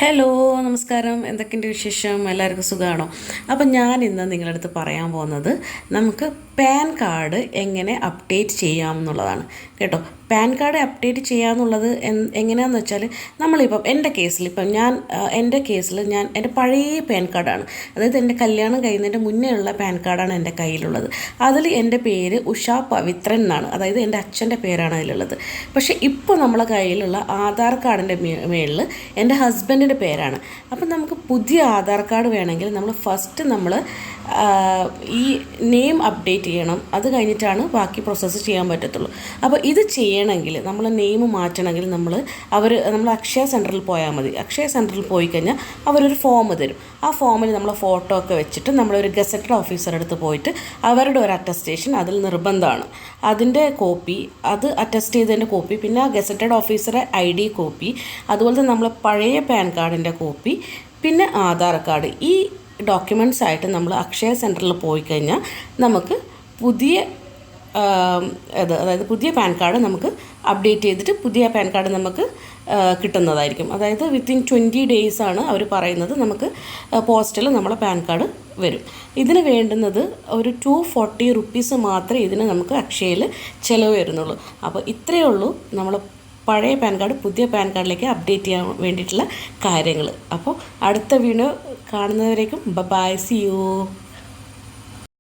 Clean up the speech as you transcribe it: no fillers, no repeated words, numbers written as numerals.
Hello നമസ്കാരം, എന്തൊക്കെയുണ്ട് വിശേഷം? എല്ലാവർക്കും സുഖമാണോ? അപ്പം ഞാൻ ഇന്ന് നിങ്ങളുടെ അടുത്ത് പറയാൻ പോകുന്നത് നമുക്ക് പാൻ കാർഡ് എങ്ങനെ അപ്ഡേറ്റ് ചെയ്യാമെന്നുള്ളതാണ് കേട്ടോ. പാൻ കാർഡ് അപ്ഡേറ്റ് ചെയ്യാമെന്നുള്ളത് എങ്ങനെയാണെന്ന് വെച്ചാൽ, നമ്മളിപ്പം എൻ്റെ കേസിൽ ഞാൻ എൻ്റെ പഴയ പാൻ കാർഡാണ്, അതായത് എൻ്റെ കല്യാണം കഴിയുന്നതിൻ്റെ മുന്നേ ഉള്ള പാൻ കാർഡാണ് എൻ്റെ കയ്യിലുള്ളത്. അതിൽ എൻ്റെ പേര് ഉഷാ പവിത്രൻ എന്നാണ്, അതായത് എൻ്റെ അച്ഛൻ്റെ പേരാണ് അതിലുള്ളത്. പക്ഷേ ഇപ്പോൾ നമ്മളെ കയ്യിലുള്ള ആധാർ കാർഡിൻ്റെ മേളിൽ എൻ്റെ ഹസ്ബൻഡിൻ്റെ പേരാണ്. അപ്പം നമുക്ക് പുതിയ ആധാർ കാർഡ് വേണമെങ്കിൽ നമ്മൾ ഈ നെയിം അപ്ഡേറ്റ് ചെയ്യണം. അത് കഴിഞ്ഞിട്ടാണ് ബാക്കി പ്രോസസ്സ് ചെയ്യാൻ പറ്റത്തുള്ളൂ. അപ്പോൾ ഇത് ചെയ്യണമെങ്കിൽ, നമ്മൾ നെയിം മാറ്റണമെങ്കിൽ നമ്മൾ അക്ഷയ സെൻറ്ററിൽ പോയാൽ മതി. അക്ഷയ സെൻറ്ററിൽ പോയി കഴിഞ്ഞാൽ അവരൊരു ഫോം തരും. ആ ഫോമിൽ നമ്മൾ ഫോട്ടോ ഒക്കെ വെച്ചിട്ട് നമ്മളൊരു ഗസറ്റഡ് ഓഫീസറുടെ അടുത്ത് പോയിട്ട് അവരുടെ ഒരു അറ്റസ്റ്റേഷൻ അതിൽ നിർബന്ധമാണ്. അതിൻ്റെ കോപ്പി, അത് അറ്റസ്റ്റ് ചെയ്തതിൻ്റെ കോപ്പി, പിന്നെ ആ ഗസറ്റഡ് ഓഫീസറെ ID കോപ്പി, അതുപോലെ തന്നെ നമ്മൾ പഴയ പാൻ കാർഡിൻ്റെ കോപ്പി, പിന്നെ ആധാർ കാർഡ്. ഈ ഡോക്യുമെൻറ്റ്സ് ആയിട്ട് നമ്മൾ അക്ഷയ സെൻറ്ററിൽ പോയി കഴിഞ്ഞാൽ നമുക്ക് അതായത് പുതിയ പാൻ കാർഡ് നമുക്ക് അപ്ഡേറ്റ് ചെയ്തിട്ട് പുതിയ പാൻ കാർഡ് നമുക്ക് കിട്ടുന്നതായിരിക്കും. അതായത് വിത്തിൻ 20 days ആണ് അവർ പറയുന്നത്. നമുക്ക് പോസ്റ്റിൽ നമ്മളെ പാൻ കാർഡ് വരും. ഇതിന് വേണ്ടുന്നത് ഒരു 240 rupees മാത്രമേ ഇതിന് നമുക്ക് അക്ഷയയിൽ ചിലവ് വരുന്നുള്ളൂ. അപ്പോൾ ഇത്രയേ ഉള്ളൂ നമ്മൾ പഴയ പാൻ കാർഡ് പുതിയ പാൻ കാർഡിലേക്ക് അപ്ഡേറ്റ് ചെയ്യാൻ വേണ്ടിയിട്ടുള്ള കാര്യങ്ങൾ. അപ്പോൾ അടുത്ത വീഡിയോ കാണുന്നവരേക്കും ബൈ, സി യു.